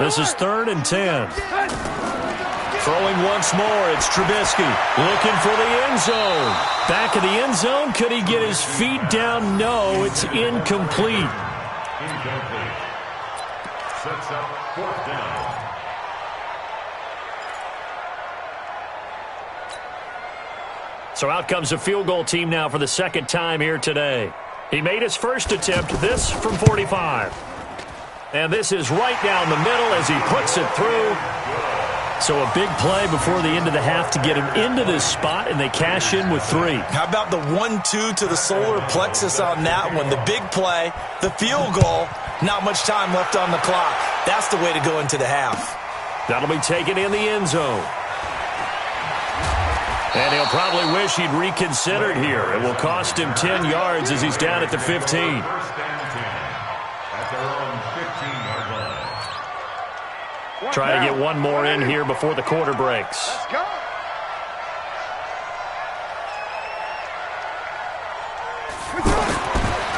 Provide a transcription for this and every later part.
This is 3rd and 10. Throwing once more, it's Trubisky looking for the end zone. Back of the end zone, could he get his feet down? No, it's incomplete. Incomplete. Sets up 4th down. So out comes a field goal team now for the 2nd time here today. He made his first attempt, this from 45. And this is right down the middle as he puts it through. So a big play before the end of the half to get him into this spot, and they cash in with 3. How about the 1-2 to the solar plexus on that one? The big play, the field goal, not much time left on the clock. That's the way to go into the half. That'll be taken in the end zone. And he'll probably wish he'd reconsidered here. It will cost him 10 yards as he's down at the 15. First and 10 at their own 15-yard line. Try to get one more in here before the quarter breaks. Let's go.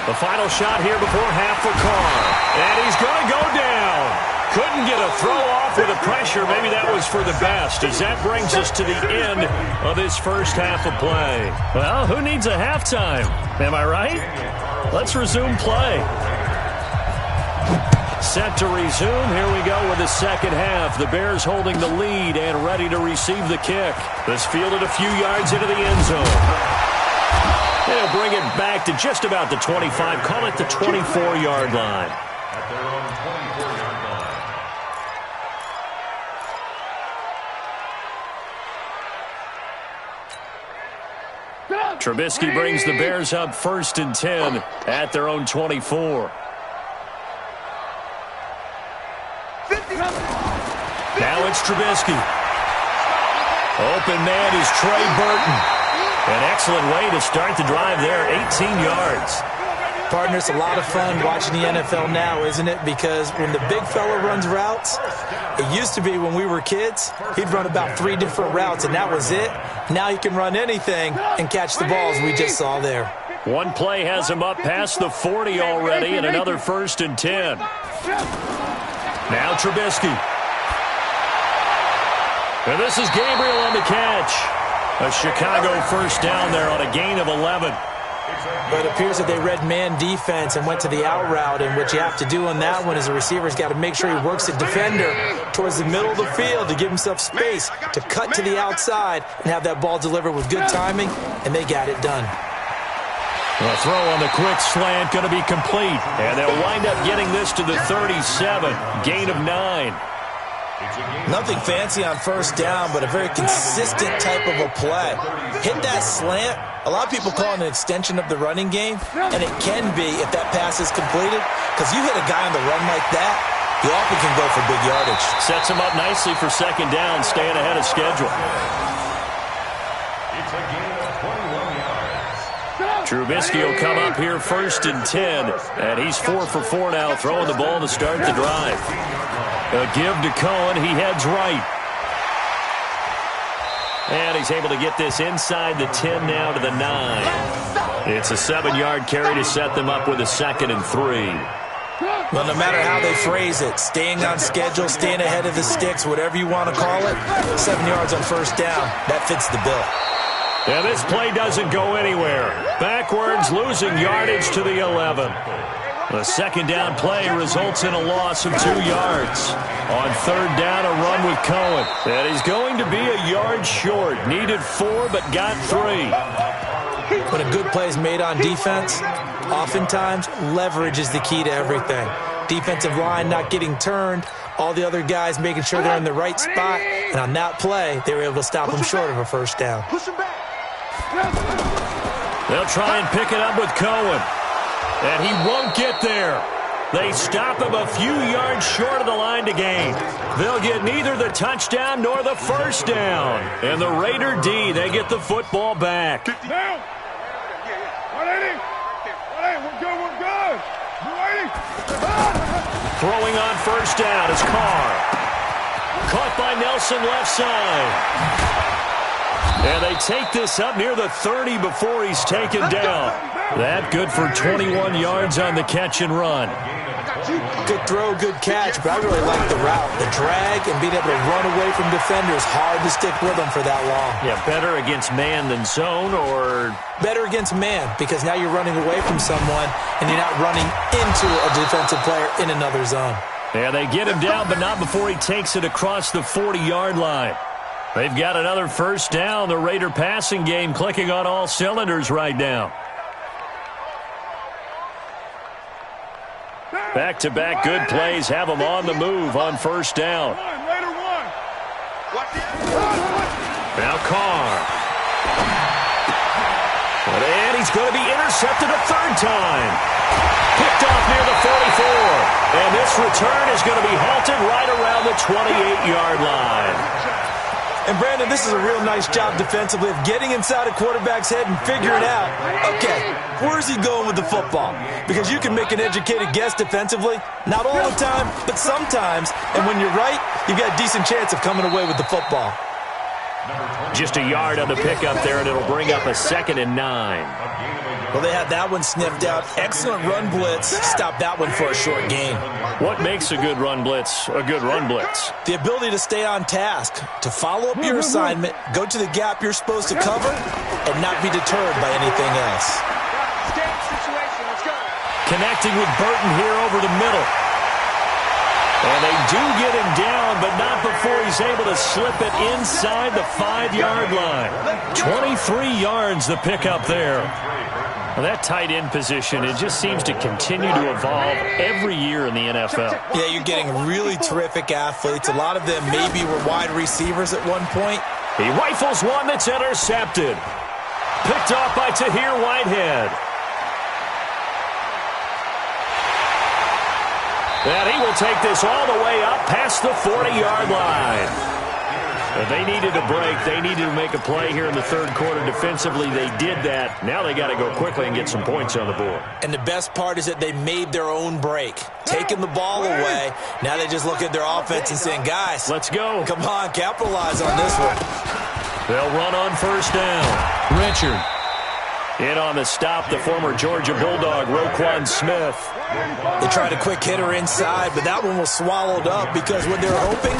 The final shot here before half for Carr. And he's going to go down. Couldn't get a throw off with the pressure. Maybe that was for the best, as that brings us to the end of this first half of play. Well, who needs a halftime? Am I right? Let's resume play. Set to resume. Here we go with the second half. The Bears holding the lead and ready to receive the kick. This fielded a few yards into the end zone. They'll bring it back to just about the 25. Call it the 24-yard line. At their own 24-yard line. Trubisky brings the Bears up 1st and 10 at their own 24. Now it's Trubisky. Open man is Trey Burton. An excellent way to start the drive there, 18 yards. Partner, it's a lot of fun watching the NFL now, isn't it? Because when the big fella runs routes, it used to be when we were kids, he'd run about 3 different routes, and that was it. Now he can run anything and catch the balls we just saw there. One play has him up past the 40 already, and another 1st and 10. Now Trubisky. And this is Gabriel on the catch. A Chicago first down there on a gain of 11. But it appears that they read man defense and went to the out route, and what you have to do on that one is the receiver's got to make sure he works the defender towards the middle of the field to give himself space to cut to the outside and have that ball delivered with good timing, and they got it done. The throw on the quick slant going to be complete, and they'll wind up getting this to the 37, gain of 9. Nothing fancy on first down, but a very consistent type of a play. Hit that slant. A lot of people call it an extension of the running game, and it can be if that pass is completed, because you hit a guy on the run like that, you often can go for big yardage. Sets him up nicely for second down, staying ahead of schedule. It's a gain of 21 yards. Trubisky will come up here 1st and 10, and he's 4 for 4 now, throwing the ball to start the drive. A give to Cohen. He heads right. And he's able to get this inside the 10 now to the 9. It's a 7-yard carry to set them up with a 2nd and 3. Well, no matter how they phrase it, staying on schedule, staying ahead of the sticks, whatever you want to call it, 7 yards on first down, that fits the bill. And this play doesn't go anywhere. Backwards, losing yardage to the 11. The second down play results in a loss of 2 yards. On 3rd down, a run with Cohen. And he's going to be a yard short. Needed 4, but got 3. When a good play is made on defense, oftentimes leverage is the key to everything. Defensive line not getting turned, all the other guys making sure they're in the right spot, and on that play, they were able to stop them short of a first down. They'll try and pick it up with Cohen. And he won't get there. They stop him a few yards short of the line to gain. They'll get neither the touchdown nor the first down. And the Raider D, they get the football back. Down. 180. 180. We're good. We're good. 180. Throwing on first down is Carr. Caught by Nelson left side. And they take this up near the 30 before he's taken down. That good for 21 yards on the catch and run. Good throw, good catch, but I really like the route. The drag and being able to run away from defenders, hard to stick with them for that long. Yeah, better against man than zone, or? Better against man, because now you're running away from someone and you're not running into a defensive player in another zone. Yeah, they get him down, but not before he takes it across the 40-yard line. They've got another first down. The Raider passing game clicking on all cylinders right now. Back-to-back good plays have them on the move on first down. Now Carr. And he's going to be intercepted a third time. Picked off near the 44. And this return is going to be halted right around the 28-yard line. And, Brandon, this is a real nice job defensively of getting inside a quarterback's head and figuring out, okay, where's he going with the football? Because you can make an educated guess defensively, not all the time, but sometimes. And when you're right, you've got a decent chance of coming away with the football. Just a yard on the pickup there, and it'll bring up a 2nd and 9. Well, they had that one sniffed out. Excellent run blitz. Stop that one for a short gain. What makes a good run blitz a good run blitz? The ability to stay on task, to follow up your assignment, go to the gap you're supposed to cover, and not be deterred by anything else. Connecting with Burton here over the middle. And they do get him down, but not before he's able to slip it inside the 5-yard line. 23 yards the pickup there. Well, that tight end position, it just seems to continue to evolve every year in the NFL. Yeah, you're getting really terrific athletes. A lot of them maybe were wide receivers at one point. He rifles one that's intercepted. Picked off by Tahir Whitehead. And he will take this all the way up past the 40-yard line. If they needed a break, they needed to make a play here in the third quarter defensively. They did that. Now they got to go quickly and get some points on the board. And the best part is that they made their own break. Taking the ball away. Now they just look at their offense and saying, guys, let's go. Come on, capitalize on this one. They'll run on first down. Richard. In on the stop, the former Georgia Bulldog, Roquan Smith. They tried a quick hitter inside, but that one was swallowed up because what they're hoping,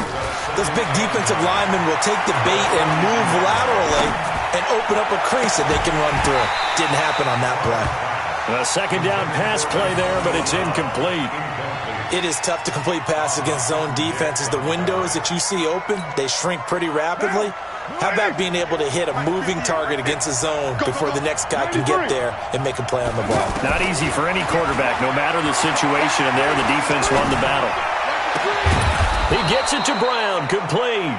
those big defensive linemen will take the bait and move laterally and open up a crease that they can run through. Didn't happen on that play. A second down pass play there, but it's incomplete. It is tough to complete passes against zone defenses. The windows that you see open, they shrink pretty rapidly. How about being able to hit a moving target against a zone before the next guy can get there and make a play on the ball? Not easy for any quarterback, no matter the situation, and there the defense won the battle. He gets it to Brown, complete.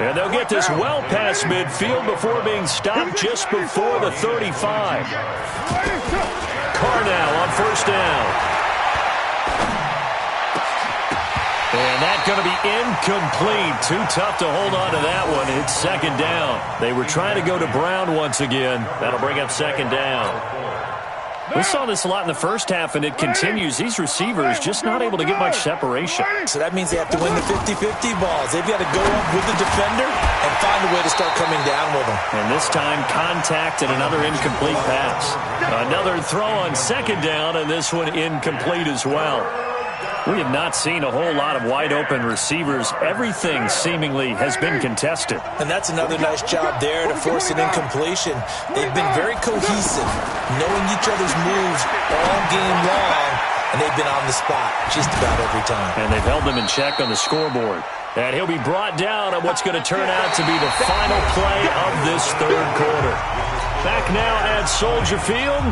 And they'll get this well past midfield before being stopped just before the 35. Carr now on first down. And that's going to be incomplete. Too tough to hold on to that one. It's second down. They were trying to go to Brown once again. That'll bring up second down. We saw this a lot in the first half, and it continues. These receivers just not able to get much separation. So that means they have to win the 50-50 balls. They've got to go up with the defender and find a way to start coming down with them. And this time, contact and another incomplete pass. Another throw on second down, and this one incomplete as well. We have not seen a whole lot of wide-open receivers. Everything seemingly has been contested. And that's another nice job there to force an incompletion. They've been very cohesive, knowing each other's moves all game long, and they've been on the spot just about every time. And they've held them in check on the scoreboard. And he'll be brought down on what's going to turn out to be the final play of this third quarter. Back now at Soldier Field.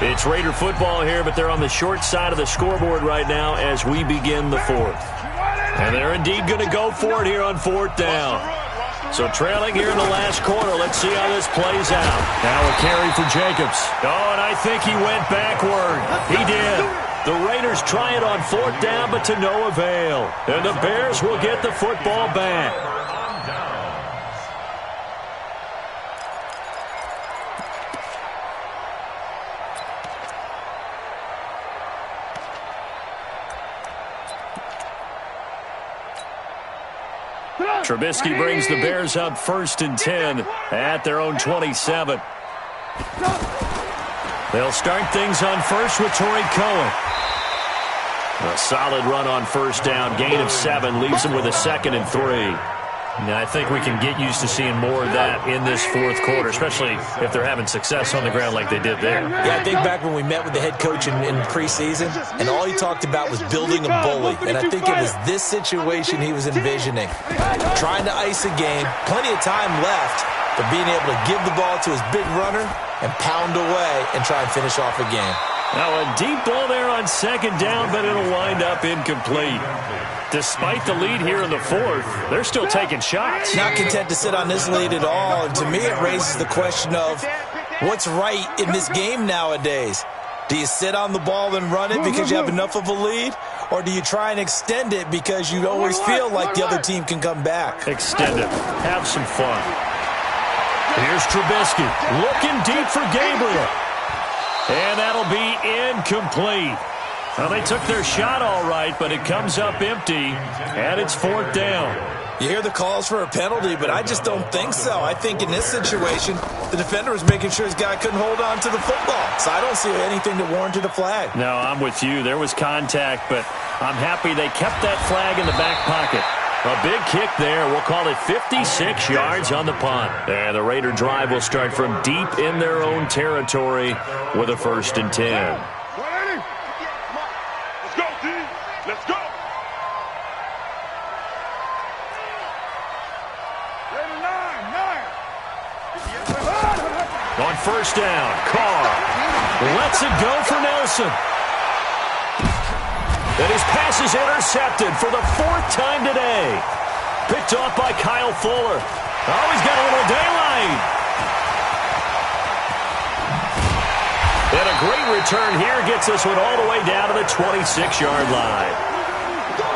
It's Raider football here, but they're on the short side of the scoreboard right now as we begin the fourth. And they're indeed going to go for it here on fourth down. So trailing here in the last quarter, let's see how this plays out. Now a carry for Jacobs. Oh, and I think he went backward. He did. The Raiders try it on fourth down, but to no avail. And the Bears will get the football back. Trubisky brings the Bears up 1st and 10 at their own 27. They'll start things on first with Torrey Cohen. A solid run on first down. Gain of 7 leaves them with a 2nd and 3. Now, I think we can get used to seeing more of that in this fourth quarter, especially if they're having success on the ground like they did there. Yeah, I think back when we met with the head coach in preseason, and all he talked about was building a bully. And I think it was this situation he was envisioning. Trying to ice a game, plenty of time left, but being able to give the ball to his big runner and pound away and try and finish off a game. Now, a deep ball there on 2nd down, but it'll wind up incomplete. Despite the lead here in the fourth, they're still taking shots. Not content to sit on this lead at all, and to me it raises the question of what's right in this game nowadays. Do you sit on the ball and run it because you have enough of a lead, or do you try and extend it because you always feel like the other team can come back? Extend it. Have some fun. Here's Trubisky looking deep for Gabriel. And that'll be incomplete. Well, they took their shot all right, but it comes up empty, and it's 4th down. You hear the calls for a penalty, but I just don't think so. I think in this situation, the defender was making sure his guy couldn't hold on to the football. So I don't see anything that warranted a flag. No, I'm with you. There was contact, but I'm happy they kept that flag in the back pocket. A big kick there. We'll call it 56 yards on the punt. And the Raider drive will start from deep in their own territory with a 1st and 10. Let's go, D. Let's go. On 1st down, Carr lets it go for Nelson. And his pass is intercepted for the 4th time today. Picked off by Kyle Fuller. Oh, he's got a little daylight. And a great return here gets this one all the way down to the 26-yard line.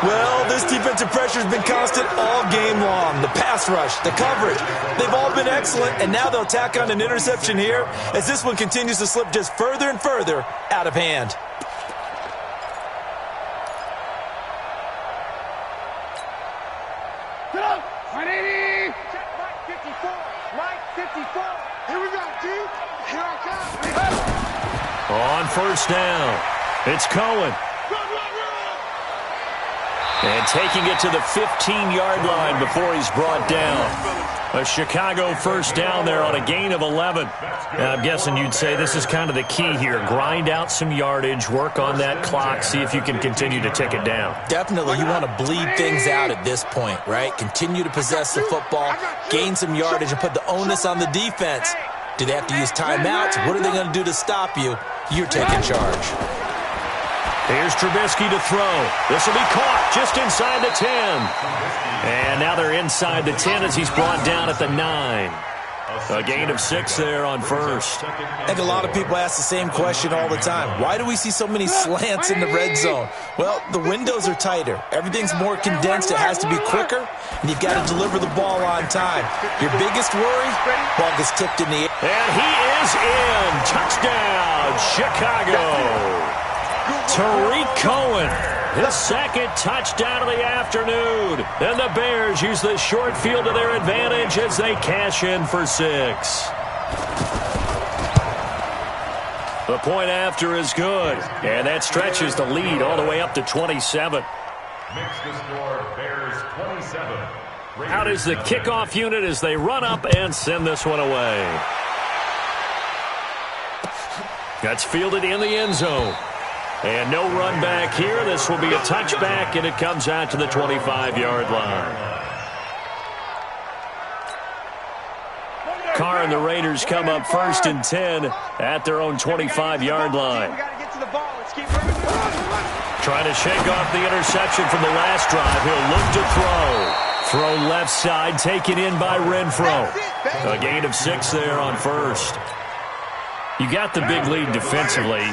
Well, this defensive pressure has been constant all game long. The pass rush, the coverage, they've all been excellent, and now they'll tack on an interception here as this one continues to slip just further and further out of hand. On 1st down, it's Cohen. And taking it to the 15-yard line before he's brought down. A Chicago 1st down there on a gain of 11. Now, I'm guessing you'd say this is kind of the key here. Grind out some yardage, work on that clock, see if you can continue to tick it down. Definitely, you want to bleed things out at this point, right? Continue to possess the football, gain some yardage, and put the onus on the defense. Do they have to use timeouts? What are they going to do to stop you? You're taking charge. Here's Trubisky to throw. This will be caught just inside the 10. And now they're inside the 10 as he's brought down at the 9. A gain of 6 there on 1st. I think a lot of people ask the same question all the time. Why do we see so many slants in the red zone? Well, the windows are tighter. Everything's more condensed. It has to be quicker, and you've got to deliver the ball on time. Your biggest worry, ball gets tipped in the air. And he is in. Touchdown, Chicago. Tariq Cohen, his 2nd touchdown of the afternoon. And the Bears use the short field to their advantage as they cash in for 6. The point after is good, and that stretches the lead all the way up to 27. Makes the score Bears 27. Out is the kickoff unit as they run up and send this one away. That's fielded in the end zone. And no run back here. This will be a touchback, and it comes out to the 25-yard line. Carr and the Raiders come up 1st and 10 at their own 25-yard line. Trying to shake off the interception from the last drive. He'll look to throw. Throw left side, taken in by Renfro. A gain of 6 there on 1st. You got the big lead defensively.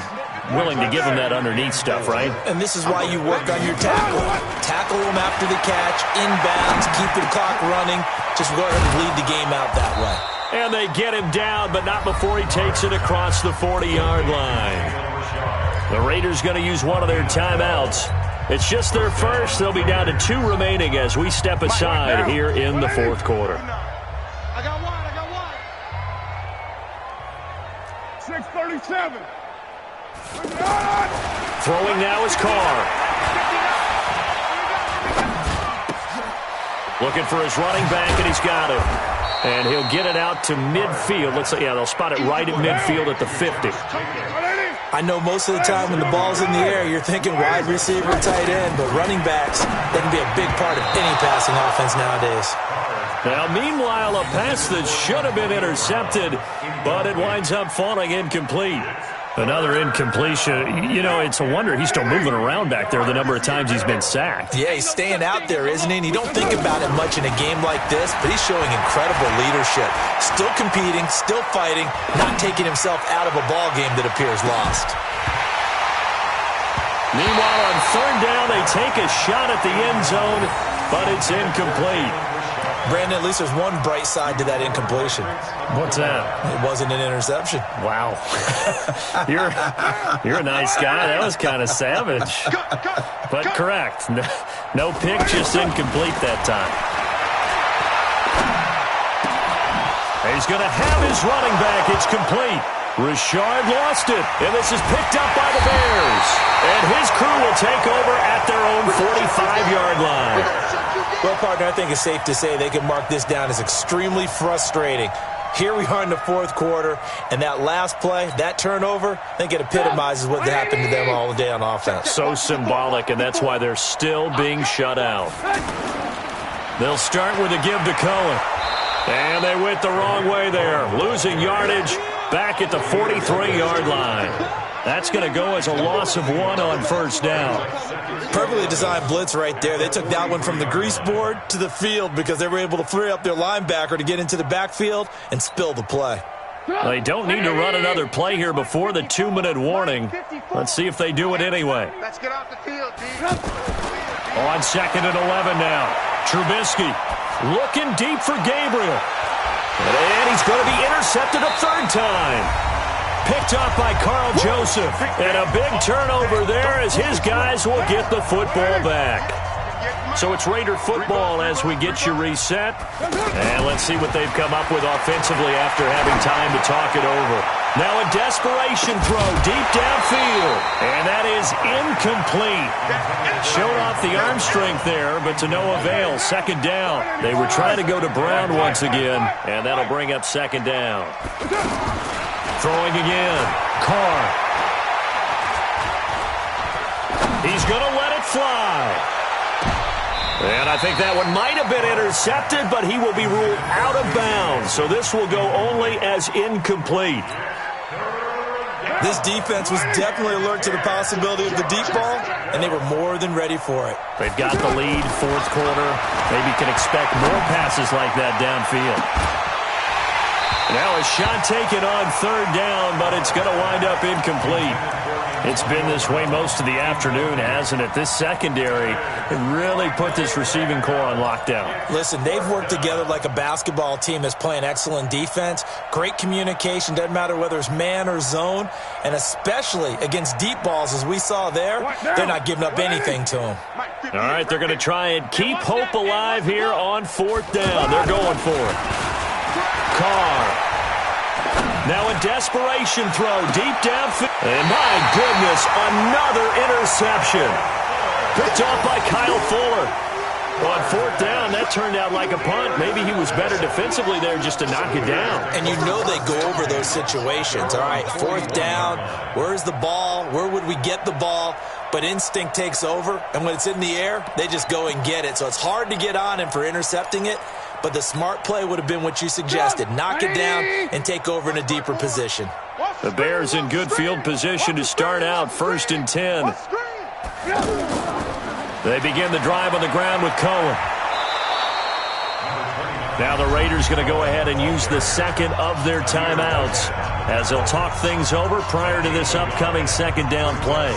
Willing to give them that underneath stuff, right? And this is why you work on your tackle. Tackle them after the catch, inbounds, keep the clock running. Just go ahead and bleed the game out that way. And they get him down, but not before he takes it across the 40-yard line. The Raiders going to use one of their timeouts. It's just their first. They'll be down to 2 remaining as we step aside here in the 4th quarter. I got one. 6:37. Throwing now is Carr. Looking for his running back, and he's got it. And he'll get it out to midfield. Let's say, yeah, they'll spot it right at midfield at the 50. I know most of the time when the ball's in the air, you're thinking wide receiver, tight end, but running backs, they can be a big part of any passing offense nowadays. Now, meanwhile, a pass that should have been intercepted, but it winds up falling incomplete. Another incompletion. You know, it's a wonder he's still moving around back there the number of times he's been sacked. Yeah, he's staying out there, isn't he? And you don't think about it much in a game like this, but he's showing incredible leadership. Still competing, still fighting, not taking himself out of a ball game that appears lost. Meanwhile, on third down, they take a shot at the end zone, but it's incomplete. Brandon, at least there's one bright side to that incompletion. What's that? It wasn't an interception. Wow. You're a nice guy. That was kind of savage. But correct. No pick, just incomplete that time. He's going to have his running back. It's complete. Richard lost it, and this is picked up by the Bears. And his crew will take over at their own 45-yard line. Well, partner, I think it's safe to say they can mark this down as extremely frustrating. Here we are in the fourth quarter, and that last play, that turnover, I think it epitomizes what happened to them all day on offense. So symbolic, and that's why they're still being shut out. They'll start with a give to Cohen. And they went the wrong way there, losing yardage back at the 43-yard line. That's going to go as a loss of 1 on first down. Perfectly designed blitz right there. They took that one from the grease board to the field because they were able to free up their linebacker to get into the backfield and spill the play. They don't need to run another play here before the 2-minute warning. Let's see if they do it anyway. Let's get off the field, team. On 2nd and 11 now. Trubisky looking deep for Gabriel. And he's going to be intercepted a third time. Picked off by Carl Joseph. And a big turnover there as his guys will get the football back. So it's Raider football as we get you reset. And let's see what they've come up with offensively after having time to talk it over. Now a desperation throw deep downfield. And that is incomplete. Showed off the arm strength there, but to no avail. Second down. They were trying to go to Brown once again, and that'll bring up second down. Throwing again. Carr. He's going to let it fly. And I think that one might have been intercepted, but he will be ruled out of bounds. So this will go only as incomplete. This defense was definitely alert to the possibility of the deep ball, and they were more than ready for it. They've got the lead, fourth quarter. Maybe can expect more passes like that downfield. Now a shot taken on third down, but it's going to wind up incomplete. It's been this way most of the afternoon, hasn't it? This secondary really put this receiving core on lockdown. Listen, they've worked together like a basketball team that's playing excellent defense. Great communication, doesn't matter whether it's man or zone. And especially against deep balls, as we saw there, they're not giving up anything to them. All right, they're going to try and keep hope alive here on fourth down. They're going for it. Carr. Now a desperation throw deep downfield. And my goodness, another interception. Picked off by Kyle Fuller. On fourth down, that turned out like a punt. Maybe he was better defensively there just to knock it down. And you know they go over those situations. All right, fourth down, where's the ball? Where would we get the ball? But instinct takes over, and when it's in the air, they just go and get it. So it's hard to get on him for intercepting it. But the smart play would have been what you suggested. Knock it down and take over in a deeper position. The Bears in good field position to start out, 1st and 10. They begin the drive on the ground with Cohen. Now the Raiders going to go ahead and use the second of their timeouts as they'll talk things over prior to this upcoming second down play.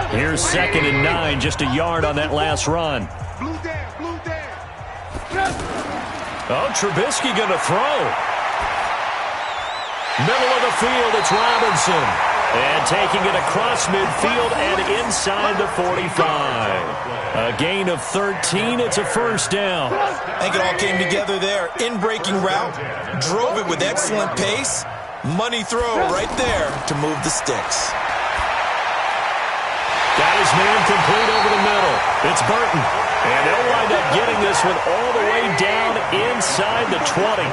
Here's 2nd and 9, just a yard on that last run. Oh, Trubisky going to throw. Middle of the field, it's Robinson. And taking it across midfield and inside the 45. A gain of 13, it's a first down. I think it all came together there. In-breaking route, drove it with excellent pace. Money throw right there to move the sticks. Got his man complete over the middle. It's Burton. And they'll wind up getting this one all the way down inside the 20.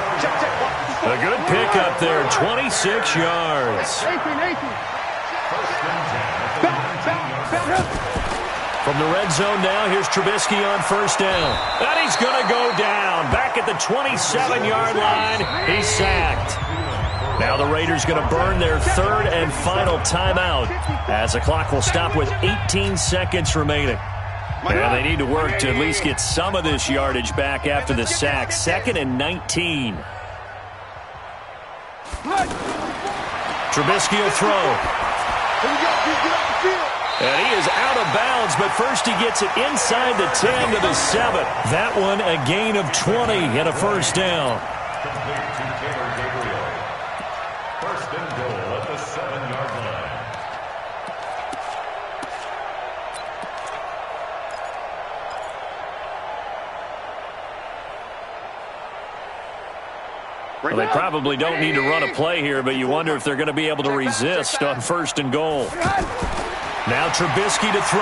A good pickup there, 26 yards. From the red zone now, here's Trubisky on first down. And he's going to go down. Back at the 27-yard line, he's sacked. Now the Raiders going to burn their third and final timeout as the clock will stop with 18 seconds remaining. And they need to work to at least get some of this yardage back after the sack. 2nd and 19. Trubisky will throw. And he is out of bounds, but first he gets it inside the 10 to the 7. That one a gain of 20 and a first down. First and goal at the 7-yard line. Well, they probably don't need to run a play here, but you wonder if they're going to be able to resist on first and goal. Now Trubisky to throw.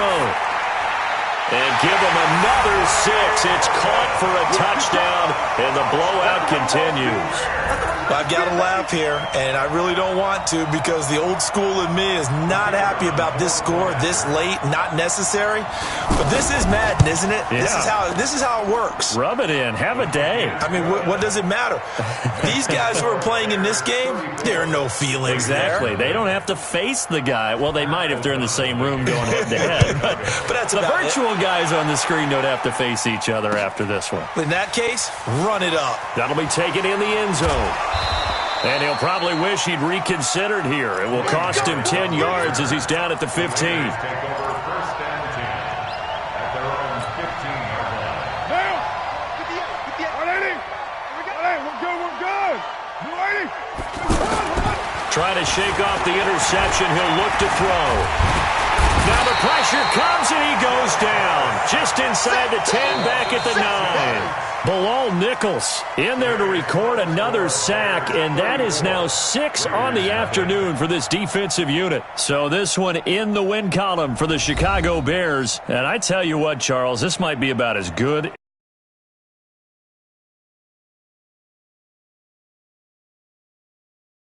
And give him another 6. It's caught for a touchdown, and the blowout continues. I've got to laugh here, and I really don't want to because the old school in me is not happy about this score this late, not necessary. But this is Madden, isn't it? Yeah. This is how it works. Rub it in. Have a day. I mean, what does it matter? These guys who are playing in this game, there are no feelings exactly. there. They don't have to face the guy. Well, they might if they're in the same room going head-to-head. But that's the about virtual guys on the screen don't have to face each other after this one. In that case, run it up. That'll be taken in the end zone. And he'll probably wish he'd reconsidered here. It will cost him 10 yards as he's down at the 15. Take over first and 10 at their own 15-yard line. Now! 180! We're good! 280! Trying to shake off the interception. He'll look to throw. Now the pressure comes and he goes down. Just inside the 10, back at the 9. Bilal Nichols in there to record another sack, and that is now 6 on the afternoon for this defensive unit. So this one in the win column for the Chicago Bears. And I tell you what, Charles, this might be about as good